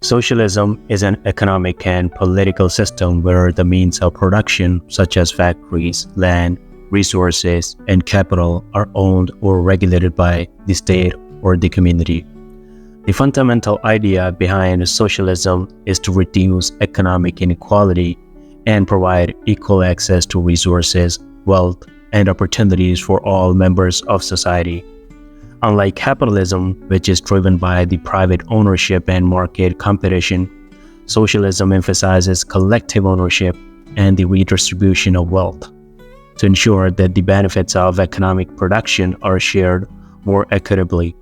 Socialism is an economic and political system where the means of production, such as factories, land, resources, and capital, are owned or regulated by the state or the community. The fundamental idea behind socialism is to reduce economic inequality and provide equal access to resources, wealth, and opportunities for all members of society. Unlike capitalism, which is driven by the private ownership and market competition, socialism emphasizes collective ownership and the redistribution of wealth to ensure that the benefits of economic production are shared more equitably.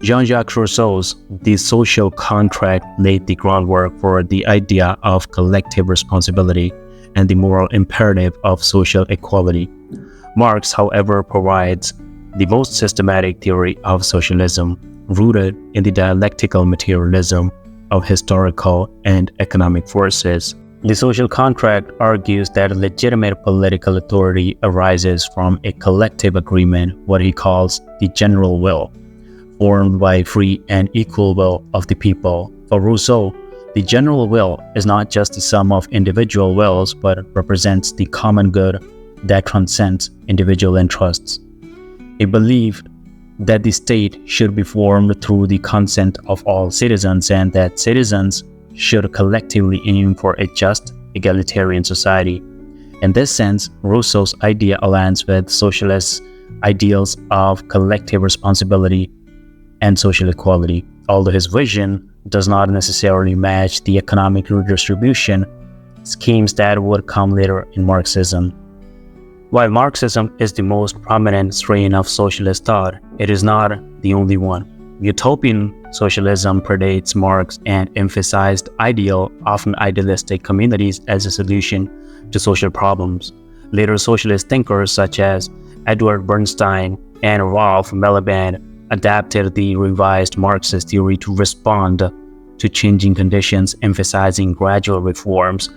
Jean-Jacques Rousseau's The Social Contract laid the groundwork for the idea of collective responsibility and the moral imperative of social equality. Marx, however, provides the most systematic theory of socialism, rooted in the dialectical materialism of historical and economic forces. The social contract argues that legitimate political authority arises from a collective agreement, what he calls the general will, formed by free and equal will of the people. For Rousseau, the general will is not just the sum of individual wills, but represents the common good that transcends individual interests. He believed that the state should be formed through the consent of all citizens and that citizens should collectively aim for a just, egalitarian society. In this sense, Rousseau's idea aligns with socialist ideals of collective responsibility and social equality, although his vision does not necessarily match the economic redistribution schemes that would come later in Marxism. While Marxism is the most prominent strain of socialist thought, it is not the only one. Utopian socialism predates Marx and emphasized ideal, often idealistic communities as a solution to social problems. Later socialist thinkers such as Edward Bernstein and Ralph Miliband adapted the revised Marxist theory to respond to changing conditions, emphasizing gradual reforms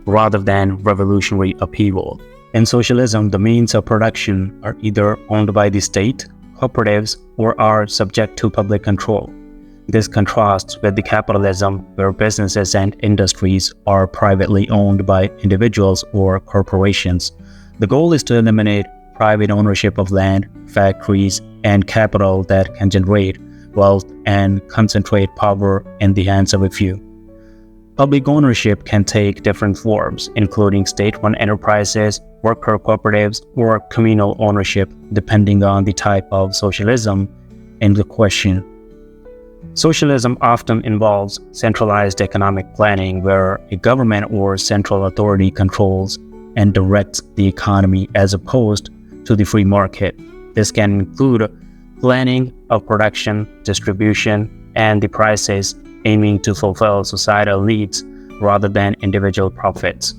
rather than revolutionary upheaval. In socialism, the means of production are either owned by the state, cooperatives, or are subject to public control. This contrasts with the capitalism, where businesses and industries are privately owned by individuals or corporations. The goal is to eliminate private ownership of land, factories, and capital that can generate wealth and concentrate power in the hands of a few. Public ownership can take different forms, including state-run enterprises, worker cooperatives, or communal ownership, depending on the type of socialism in the question. Socialism often involves centralized economic planning, where a government or central authority controls and directs the economy as opposed to the free market. This can include planning of production, distribution, and the prices, aiming to fulfill societal needs rather than individual profits.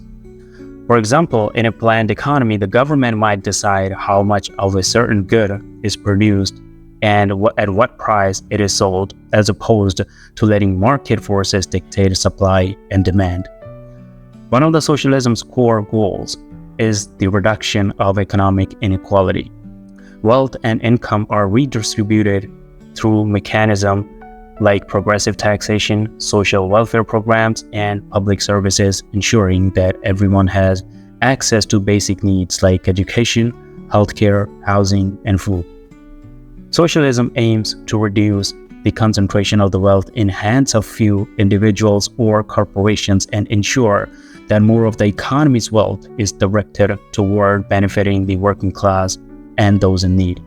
For example, in a planned economy, the government might decide how much of a certain good is produced and at what price it is sold, as opposed to letting market forces dictate supply and demand. One of the socialism's core goals is the reduction of economic inequality. Wealth and income are redistributed through mechanisms like progressive taxation, social welfare programs, and public services, ensuring that everyone has access to basic needs like education, healthcare, housing, and food. Socialism aims to reduce the concentration of the wealth in hands of few individuals or corporations and ensure that more of the economy's wealth is directed toward benefiting the working class and those in need.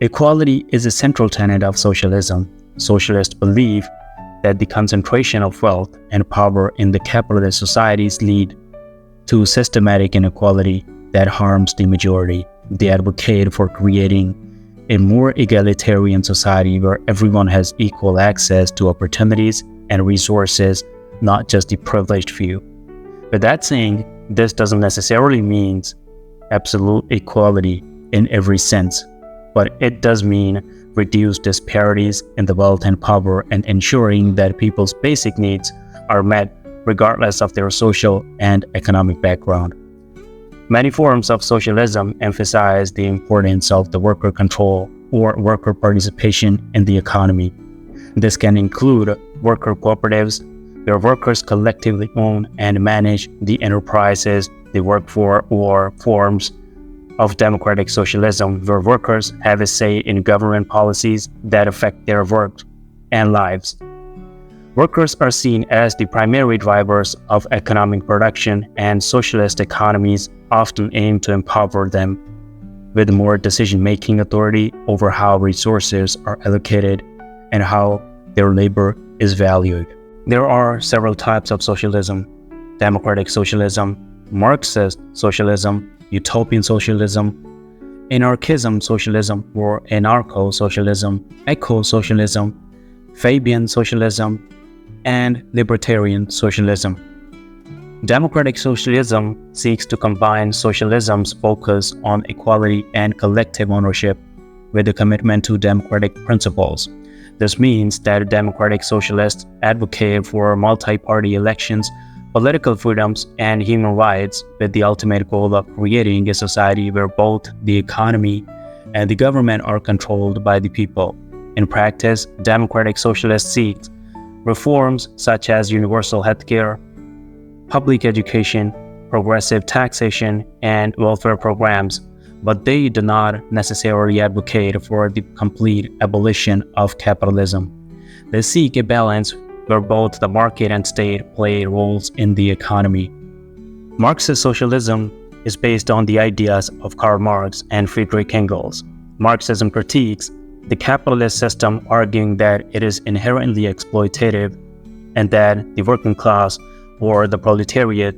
Equality is a central tenet of socialism. Socialists believe that the concentration of wealth and power in the capitalist societies lead to systematic inequality that harms the majority. They advocate for creating a more egalitarian society where everyone has equal access to opportunities and resources, not just the privileged few. With that saying, this doesn't necessarily mean absolute equality in every sense, but it does mean reduce disparities in the wealth and power and ensuring that people's basic needs are met regardless of their social and economic background. Many forms of socialism emphasize the importance of the worker control or worker participation in the economy. This can include worker cooperatives, where workers collectively own and manage the enterprises they work for, or forms of democratic socialism, where workers have a say in government policies that affect their work and lives. Workers are seen as the primary drivers of economic production, and socialist economies often aim to empower them with more decision-making authority over how resources are allocated and how their labor is valued. There are several types of socialism: democratic socialism, Marxist socialism, utopian socialism, anarchism socialism or anarcho-socialism, eco-socialism, Fabian socialism, and libertarian socialism. Democratic socialism seeks to combine socialism's focus on equality and collective ownership with a commitment to democratic principles. This means that democratic socialists advocate for multi-party elections, political freedoms, and human rights, with the ultimate goal of creating a society where both the economy and the government are controlled by the people. In practice, democratic socialists seek reforms such as universal healthcare, public education, progressive taxation, and welfare programs, but they do not necessarily advocate for the complete abolition of capitalism. They seek a balance where both the market and state play roles in the economy. Marxist socialism is based on the ideas of Karl Marx and Friedrich Engels. Marxism critiques the capitalist system, arguing that it is inherently exploitative and that the working class or the proletariat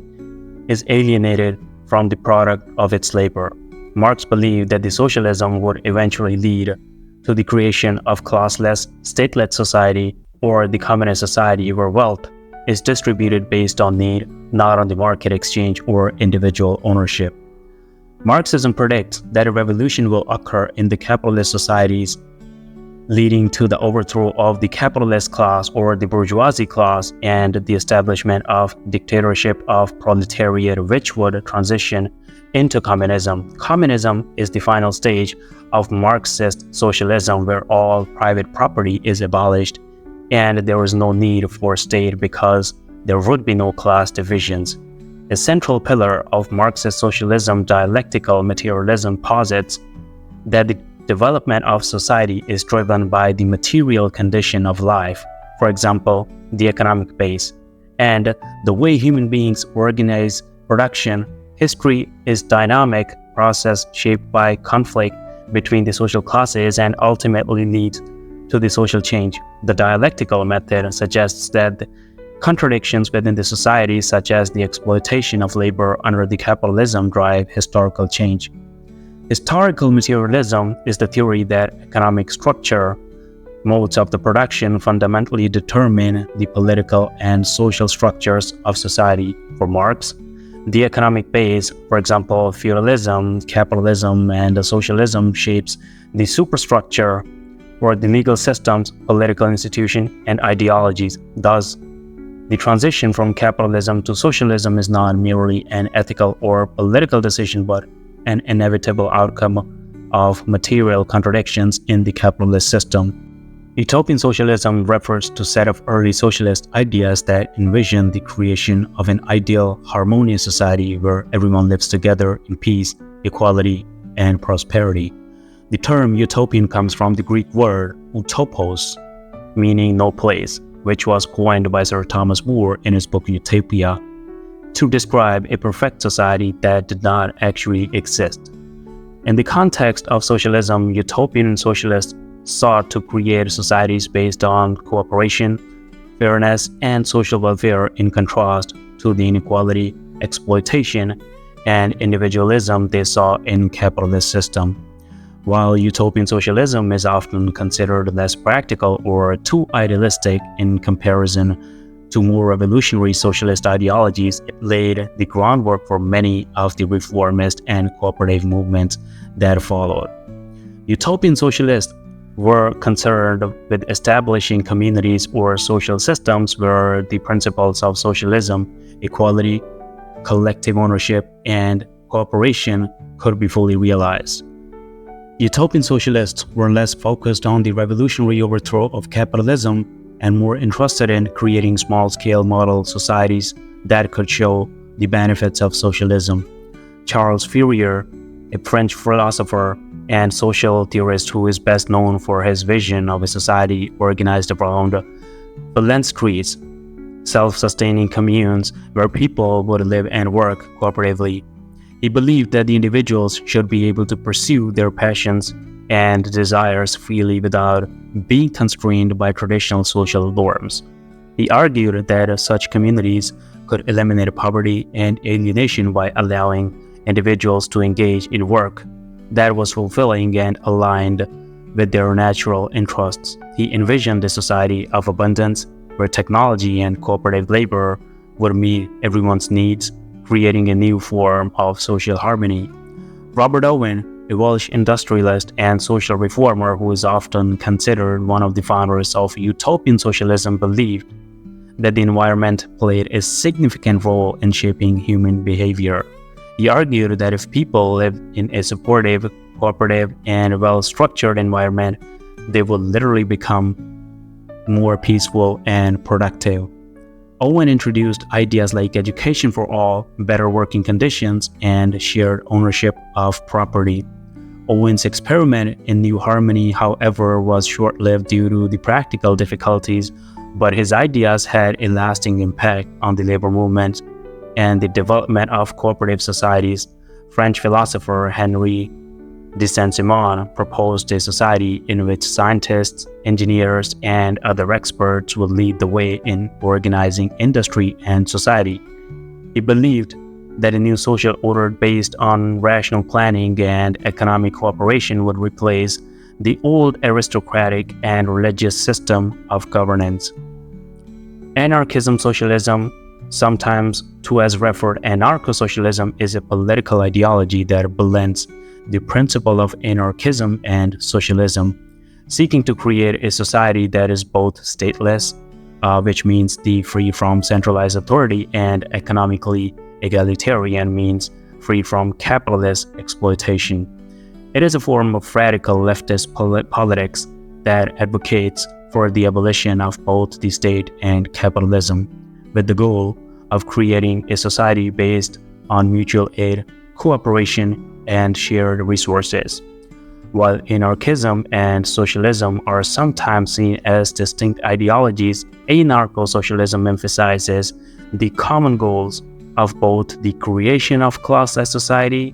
is alienated from the product of its labor. Marx believed that the socialism would eventually lead to the creation of classless, state-led society, or the communist society where wealth is distributed based on need, not on the market exchange or individual ownership. Marxism predicts that a revolution will occur in the capitalist societies, leading to the overthrow of the capitalist class or the bourgeoisie class and the establishment of dictatorship of proletariat, which would transition into communism. Communism is the final stage of Marxist socialism, where all private property is abolished and there is no need for state because there would be no class divisions. A central pillar of Marxist socialism, dialectical materialism, posits that the development of society is driven by the material condition of life, for example, the economic base, and the way human beings organize production. History is a dynamic process shaped by conflict between the social classes and ultimately leads to the social change. The dialectical method suggests that contradictions within the society, such as the exploitation of labor under the capitalism, drive historical change. Historical materialism is the theory that economic structure, modes of the production fundamentally determine the political and social structures of society. For Marx, the economic base, for example, feudalism, capitalism, and socialism, shapes the superstructure or the legal systems, political institutions, and ideologies. Thus, the transition from capitalism to socialism is not merely an ethical or political decision, but an inevitable outcome of material contradictions in the capitalist system. Utopian socialism refers to a set of early socialist ideas that envision the creation of an ideal, harmonious society where everyone lives together in peace, equality, and prosperity. The term utopian comes from the Greek word utopos, meaning no place, which was coined by Sir Thomas More in his book Utopia, to describe a perfect society that did not actually exist. In the context of socialism, utopian socialists sought to create societies based on cooperation, fairness, and social welfare, in contrast to the inequality, exploitation, and individualism they saw in capitalist system. While utopian socialism is often considered less practical or too idealistic in comparison to more revolutionary socialist ideologies, it laid the groundwork for many of the reformist and cooperative movements that followed. Utopian socialists were concerned with establishing communities or social systems where the principles of socialism, equality, collective ownership, and cooperation could be fully realized. Utopian socialists were less focused on the revolutionary overthrow of capitalism and more interested in creating small-scale model societies that could show the benefits of socialism. Charles Fourier, a French philosopher and social theorist who is best known for his vision of a society organized around phalansteries, self-sustaining communes where people would live and work cooperatively. He believed that the individuals should be able to pursue their passions and desires freely without being constrained by traditional social norms. He argued that such communities could eliminate poverty and alienation by allowing individuals to engage in work that was fulfilling and aligned with their natural interests. He envisioned a society of abundance where technology and cooperative labor would meet everyone's needs, creating a new form of social harmony. Robert Owen, a Welsh industrialist and social reformer who is often considered one of the founders of utopian socialism, believed that the environment played a significant role in shaping human behavior. He argued that if people lived in a supportive, cooperative, and well-structured environment, they would literally become more peaceful and productive. Owen introduced ideas like education for all, better working conditions, and shared ownership of property. Owen's experiment in New Harmony, however, was short-lived due to the practical difficulties, but his ideas had a lasting impact on the labor movement and the development of cooperative societies. French philosopher Henri de Saint-Simon proposed a society in which scientists, engineers, and other experts would lead the way in organizing industry and society. He believed that a new social order based on rational planning and economic cooperation would replace the old aristocratic and religious system of governance. Anarchism socialism, sometimes too as referred anarcho-socialism, is a political ideology that blends the principle of anarchism and socialism, seeking to create a society that is both stateless, which means the free from centralized authority, and economically egalitarian, means free from capitalist exploitation. It is a form of radical leftist politics that advocates for the abolition of both the state and capitalism, with the goal of creating a society based on mutual aid, cooperation, and shared resources. While anarchism and socialism are sometimes seen as distinct ideologies, anarcho-socialism emphasizes the common goals of both the creation of classless society,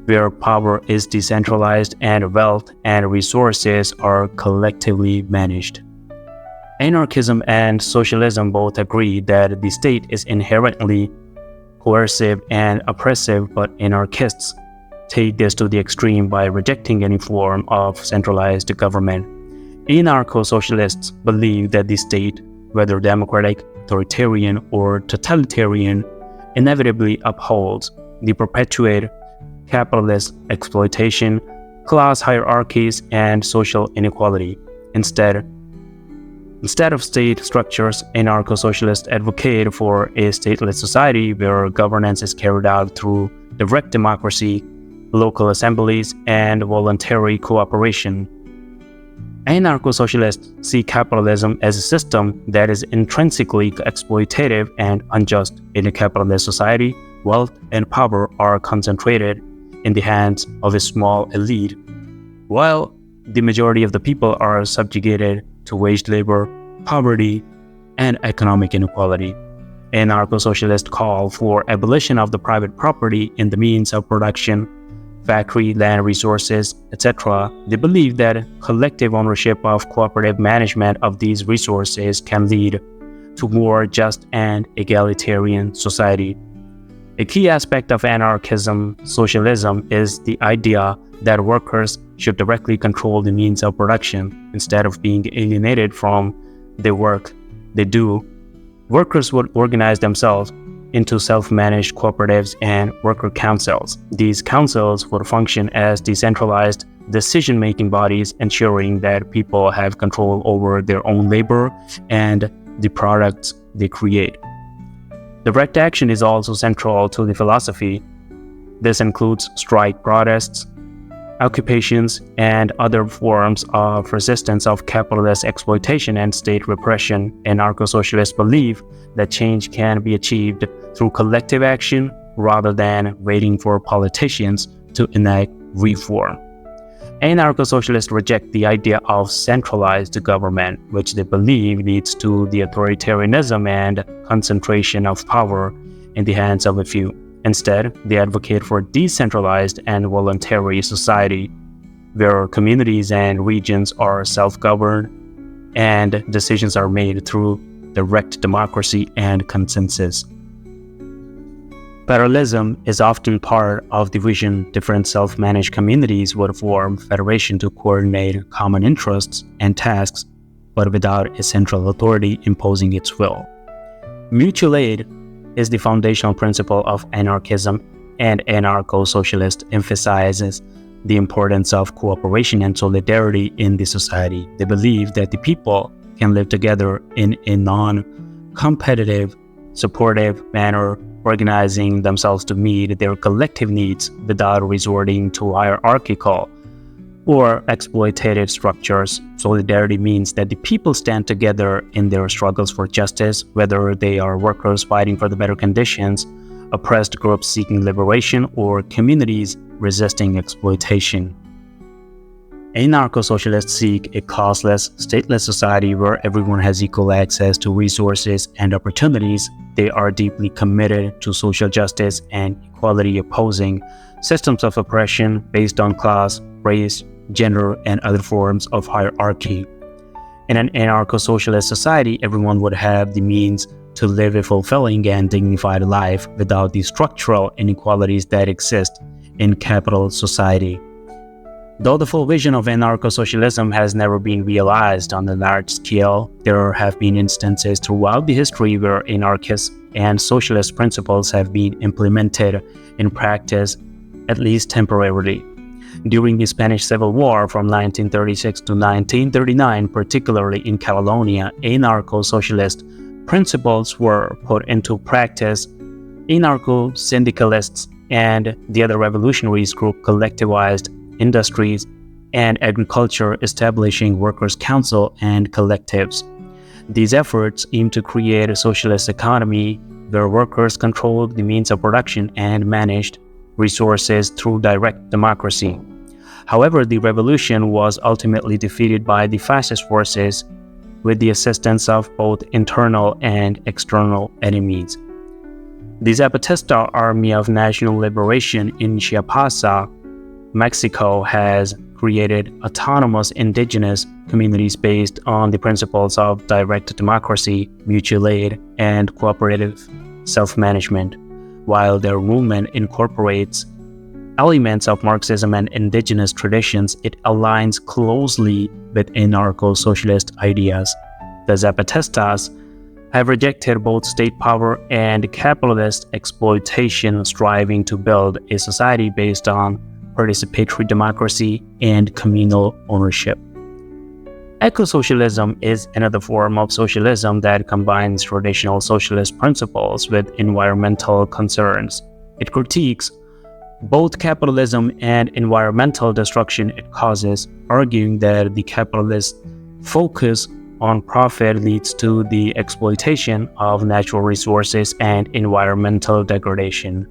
where power is decentralized and wealth and resources are collectively managed. Anarchism and socialism both agree that the state is inherently coercive and oppressive, but anarchists take this to the extreme by rejecting any form of centralized government. Anarcho-socialists believe that the state, whether democratic, authoritarian, or totalitarian, inevitably upholds the perpetuated capitalist exploitation, class hierarchies, and social inequality. Instead of state structures, anarcho-socialists advocate for a stateless society where governance is carried out through direct democracy, local assemblies, and voluntary cooperation. Anarcho-socialists see capitalism as a system that is intrinsically exploitative and unjust. In a capitalist society, wealth and power are concentrated in the hands of a small elite, while the majority of the people are subjugated to wage labor, poverty, and economic inequality. Anarcho-socialists call for abolition of the private property in the means of production, factory, land resources, etc. They believe that collective ownership of cooperative management of these resources can lead to more just and egalitarian society. A key aspect of anarchism socialism is the idea that workers should directly control the means of production instead of being alienated from the work they do. Workers would organize themselves into self-managed cooperatives and worker councils. These councils would function as decentralized decision-making bodies, ensuring that people have control over their own labor and the products they create. Direct action is also central to the philosophy. This includes strike protests, occupations, and other forms of resistance of capitalist exploitation and state repression. Anarcho-socialists believe that change can be achieved through collective action rather than waiting for politicians to enact reform. Anarcho-socialists reject the idea of centralized government, which they believe leads to the authoritarianism and concentration of power in the hands of a few. Instead, they advocate for decentralized and voluntary society, where communities and regions are self-governed and decisions are made through direct democracy and consensus. Federalism is often part of the vision. Different self-managed communities would form federation to coordinate common interests and tasks, but without a central authority imposing its will. Mutual aid is the foundational principle of anarchism, and anarcho-socialist emphasizes the importance of cooperation and solidarity in the society. They believe that the people can live together in a non-competitive, supportive manner, organizing themselves to meet their collective needs without resorting to hierarchical or exploitative structures. Solidarity means that the people stand together in their struggles for justice, whether they are workers fighting for the better conditions, oppressed groups seeking liberation, or communities resisting exploitation. Anarcho-socialists seek a causeless, stateless society where everyone has equal access to resources and opportunities. They are deeply committed to social justice and equality, opposing systems of oppression based on class, race, gender, and other forms of hierarchy. In an anarcho-socialist society, everyone would have the means to live a fulfilling and dignified life without the structural inequalities that exist in capital society. Though the full vision of anarcho-socialism has never been realized on a large scale, there have been instances throughout the history where anarchist and socialist principles have been implemented in practice, at least temporarily. During the Spanish Civil War from 1936 to 1939, particularly in Catalonia, anarcho-socialist principles were put into practice. Anarcho-syndicalists and the other revolutionaries group collectivized industries and agriculture, establishing workers' council and collectives. These efforts aim to create a socialist economy where workers controlled the means of production and managed resources through direct democracy. However, the revolution was ultimately defeated by the fascist forces with the assistance of both internal and external enemies. The Zapatista Army of National Liberation in Chiapas, Mexico, has created autonomous indigenous communities based on the principles of direct democracy, mutual aid, and cooperative self-management. While their movement incorporates elements of Marxism and indigenous traditions, it aligns closely with anarcho-socialist ideas. The Zapatistas have rejected both state power and capitalist exploitation, striving to build a society based on participatory democracy and communal ownership. Eco-socialism is another form of socialism that combines traditional socialist principles with environmental concerns. It critiques both capitalism and environmental destruction it causes, arguing that the capitalist focus on profit leads to the exploitation of natural resources and environmental degradation.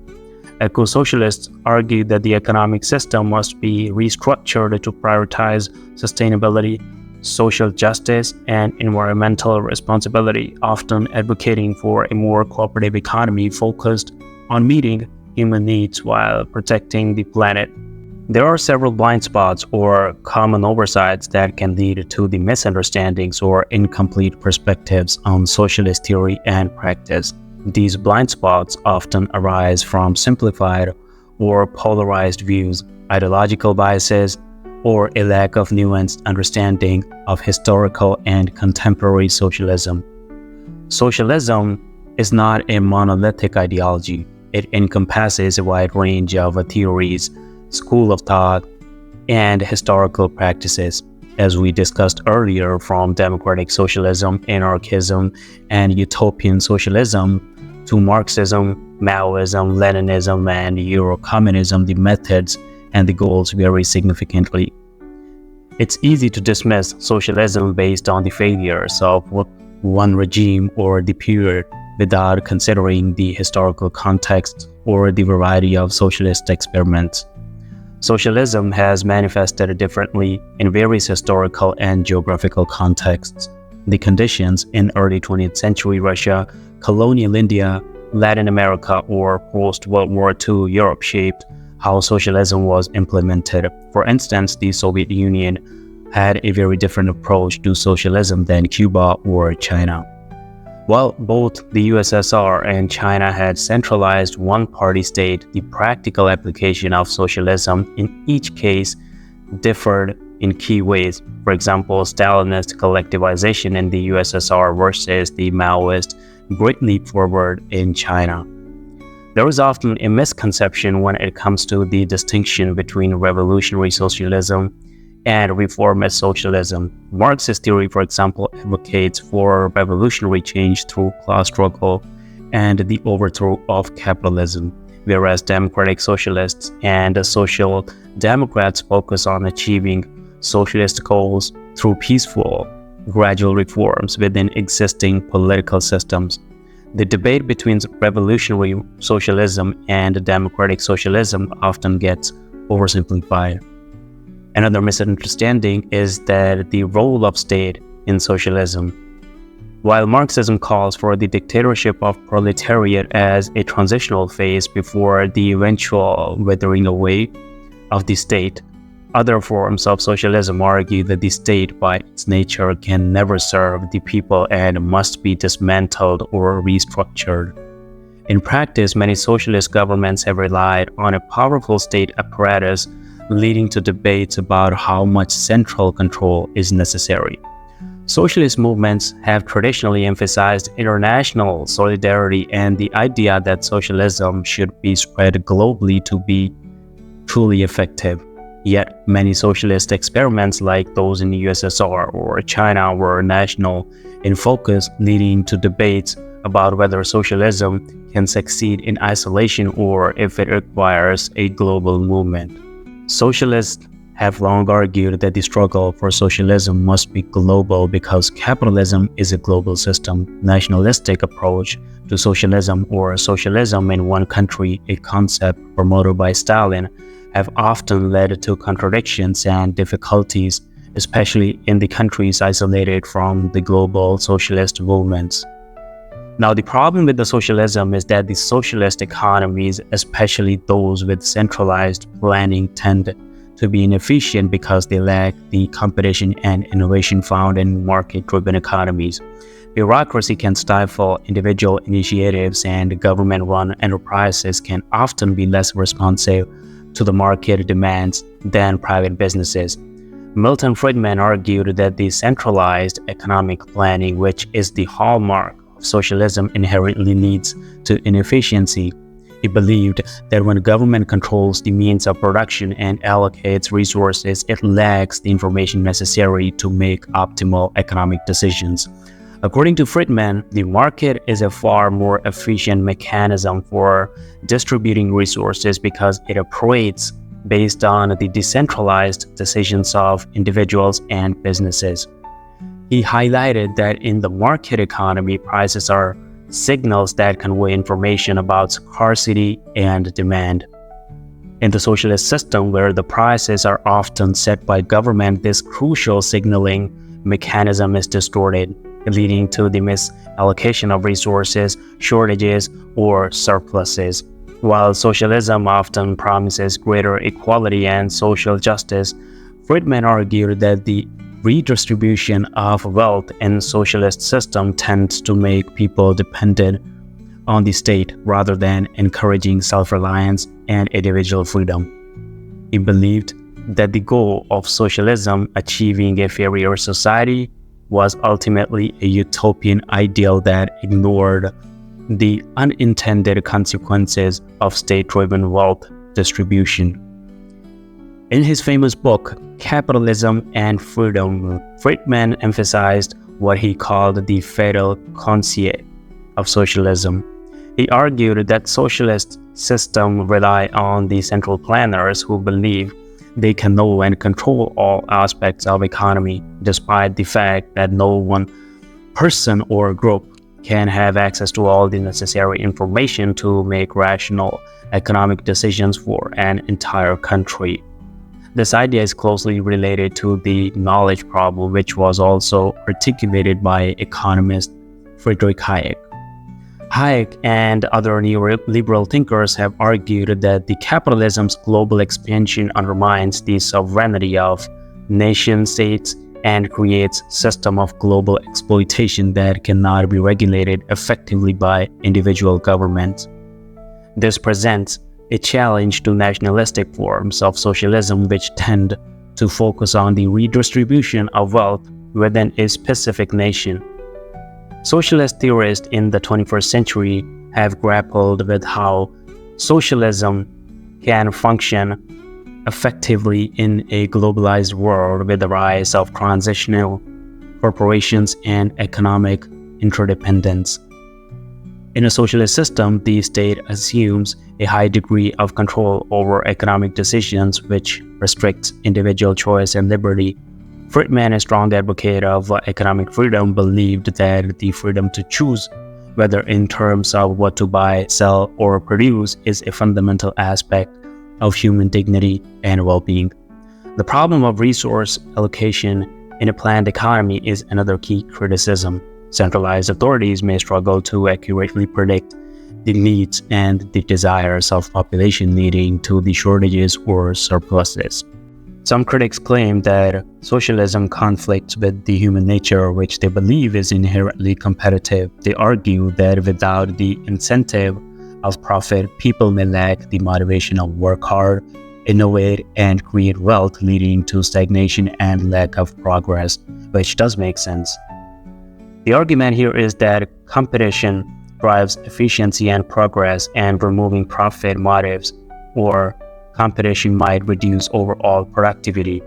Eco-socialists argue that the economic system must be restructured to prioritize sustainability, social justice, and environmental responsibility, often advocating for a more cooperative economy focused on meeting human needs while protecting the planet. There are several blind spots or common oversights that can lead to the misunderstandings or incomplete perspectives on socialist theory and practice. These blind spots often arise from simplified or polarized views, ideological biases, or a lack of nuanced understanding of historical and contemporary socialism. Socialism is not a monolithic ideology. It encompasses a wide range of theories, school of thought, and historical practices. As we discussed earlier, from democratic socialism, anarchism, and utopian socialism to Marxism, Maoism, Leninism, and Eurocommunism, the methods and the goals vary significantly. It's easy to dismiss socialism based on the failures of one regime or the period without considering the historical context or the variety of socialist experiments. Socialism has manifested differently in various historical and geographical contexts. The conditions in early 20th century Russia, colonial India, Latin America, or post-World War II Europe shaped how socialism was implemented. For instance, the Soviet Union had a very different approach to socialism than Cuba or China. While both the USSR and China had centralized one-party state, the practical application of socialism in each case differed in key ways. For example, Stalinist collectivization in the USSR versus the Maoist Great Leap Forward in China. There is often a misconception when it comes to the distinction between revolutionary socialism and reformist socialism. Marxist theory, for example, advocates for revolutionary change through class struggle and the overthrow of capitalism, whereas democratic socialists and social democrats focus on achieving socialist goals through peaceful, gradual reforms within existing political systems. The debate between revolutionary socialism and democratic socialism often gets oversimplified. Another misunderstanding is that the role of state in socialism. While Marxism calls for the dictatorship of proletariat as a transitional phase before the eventual withering away of the state, other forms of socialism argue that the state by its nature can never serve the people and must be dismantled or restructured. In practice, many socialist governments have relied on a powerful state apparatus, leading to debates about how much central control is necessary. Socialist movements have traditionally emphasized international solidarity and the idea that socialism should be spread globally to be truly effective. Yet, many socialist experiments like those in the USSR or China were national in focus, leading to debates about whether socialism can succeed in isolation or if it requires a global movement. Socialists have long argued that the struggle for socialism must be global because capitalism is a global system. Nationalistic approach to socialism or socialism in one country, a concept promoted by Stalin, have often led to contradictions and difficulties, especially in the countries isolated from the global socialist movements. Now, the problem with the socialism is that the socialist economies, especially those with centralized planning, tend to be inefficient because they lack the competition and innovation found in market-driven economies. Bureaucracy can stifle individual initiatives, and government-run enterprises can often be less responsive to the market demands than private businesses. Milton Friedman argued that the centralized economic planning, which is the hallmark of socialism, inherently leads to inefficiency. He believed that when government controls the means of production and allocates resources, it lacks the information necessary to make optimal economic decisions. According to Friedman, the market is a far more efficient mechanism for distributing resources because it operates based on the decentralized decisions of individuals and businesses. He highlighted that in the market economy, prices are signals that convey information about scarcity and demand. In the socialist system, where the prices are often set by government, this crucial signaling mechanism is distorted, leading to the misallocation of resources, shortages, or surpluses. While socialism often promises greater equality and social justice, Friedman argued that the redistribution of wealth in socialist system tends to make people dependent on the state rather than encouraging self-reliance and individual freedom. He believed that the goal of socialism, achieving a fairer society, was ultimately a utopian ideal that ignored the unintended consequences of state-driven wealth distribution. In his famous book, Capitalism and Freedom, Friedman emphasized what he called the fatal concept of socialism. He argued that socialists system rely on the central planners who believe they can know and control all aspects of economy, despite the fact that no one person or group can have access to all the necessary information to make rational economic decisions for an entire country. This idea is closely related to the knowledge problem, which was also articulated by economist Friedrich Hayek. Hayek and other neoliberal thinkers have argued that the capitalism's global expansion undermines the sovereignty of nation-states and creates a system of global exploitation that cannot be regulated effectively by individual governments. This presents a challenge to nationalistic forms of socialism which tend to focus on the redistribution of wealth within a specific nation. Socialist theorists in the 21st century have grappled with how socialism can function effectively in a globalized world with the rise of transitional corporations and economic interdependence. In a socialist system, the state assumes a high degree of control over economic decisions, which restricts individual choice and liberty. Friedman, a strong advocate of economic freedom, believed that the freedom to choose, whether in terms of what to buy, sell, or produce, is a fundamental aspect of human dignity and well-being. The problem of resource allocation in a planned economy is another key criticism. Centralized authorities may struggle to accurately predict the needs and the desires of population, leading to the shortages or surpluses. Some critics claim that socialism conflicts with the human nature, which they believe is inherently competitive. They argue that without the incentive of profit, people may lack the motivation to work hard, innovate, and create wealth, leading to stagnation and lack of progress, which does make sense. The argument here is that competition drives efficiency and progress, and removing profit motives or competition might reduce overall productivity.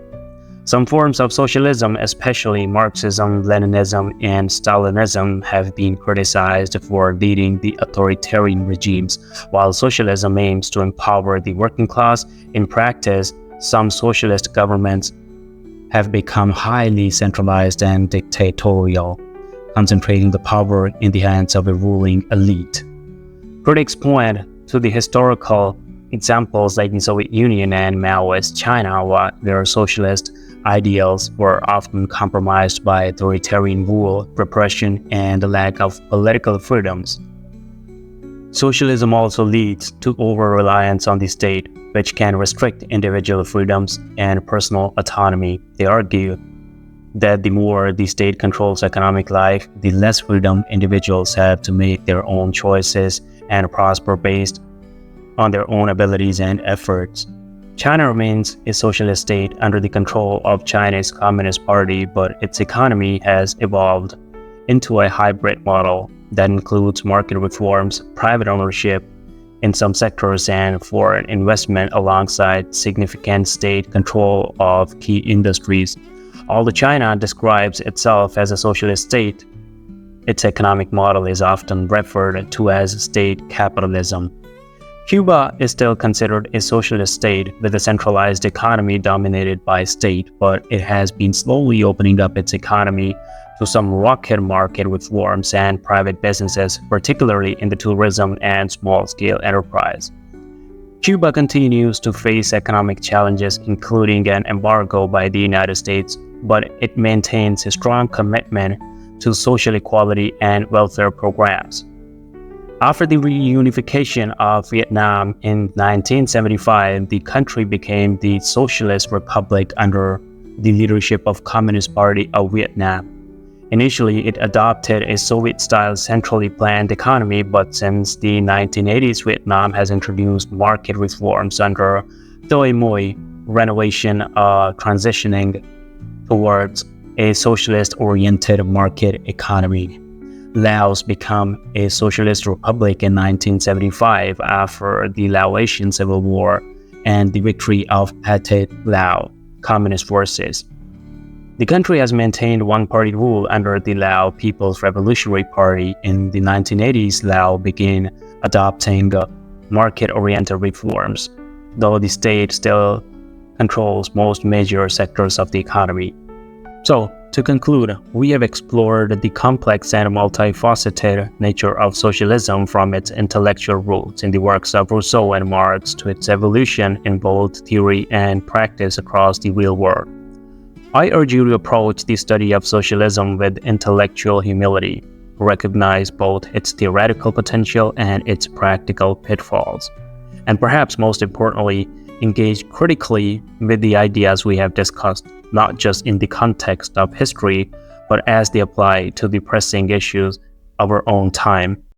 Some forms of socialism, especially Marxism, Leninism, and Stalinism, have been criticized for leading the authoritarian regimes. While socialism aims to empower the working class, in practice, some socialist governments have become highly centralized and dictatorial, concentrating the power in the hands of a ruling elite. Critics point to the historical examples like the Soviet Union and Maoist China, where socialist ideals were often compromised by authoritarian rule, repression, and the lack of political freedoms. Socialism also leads to over-reliance on the state, which can restrict individual freedoms and personal autonomy. They argue that the more the state controls economic life, the less freedom individuals have to make their own choices and prosper based on their own abilities and efforts. China remains a socialist state under the control of China's Communist Party, but its economy has evolved into a hybrid model that includes market reforms, private ownership in some sectors, and foreign investment alongside significant state control of key industries. Although China describes itself as a socialist state, its economic model is often referred to as state capitalism. Cuba is still considered a socialist state with a centralized economy dominated by state, but it has been slowly opening up its economy to some rocket market reforms and private businesses, particularly in the tourism and small-scale enterprise. Cuba continues to face economic challenges, including an embargo by the United States, but it maintains a strong commitment to social equality and welfare programs. After the reunification of Vietnam in 1975, the country became the Socialist Republic under the leadership of Communist Party of Vietnam. Initially, it adopted a Soviet-style centrally planned economy, but since the 1980s, Vietnam has introduced market reforms under Doi Moi renovation, transitioning towards a socialist-oriented market economy. Laos became a socialist republic in 1975 after the Laotian Civil War and the victory of Pathet Lao communist forces. The country has maintained one-party rule under the Lao People's Revolutionary Party. In the 1980s, Laos began adopting market-oriented reforms, though the state still controls most major sectors of the economy. So, to conclude, we have explored the complex and multifaceted nature of socialism, from its intellectual roots in the works of Rousseau and Marx to its evolution in both theory and practice across the real world. I urge you to approach the study of socialism with intellectual humility, recognize both its theoretical potential and its practical pitfalls, and perhaps most importantly, engage critically with the ideas we have discussed, not just in the context of history, but as they apply to the pressing issues of our own time.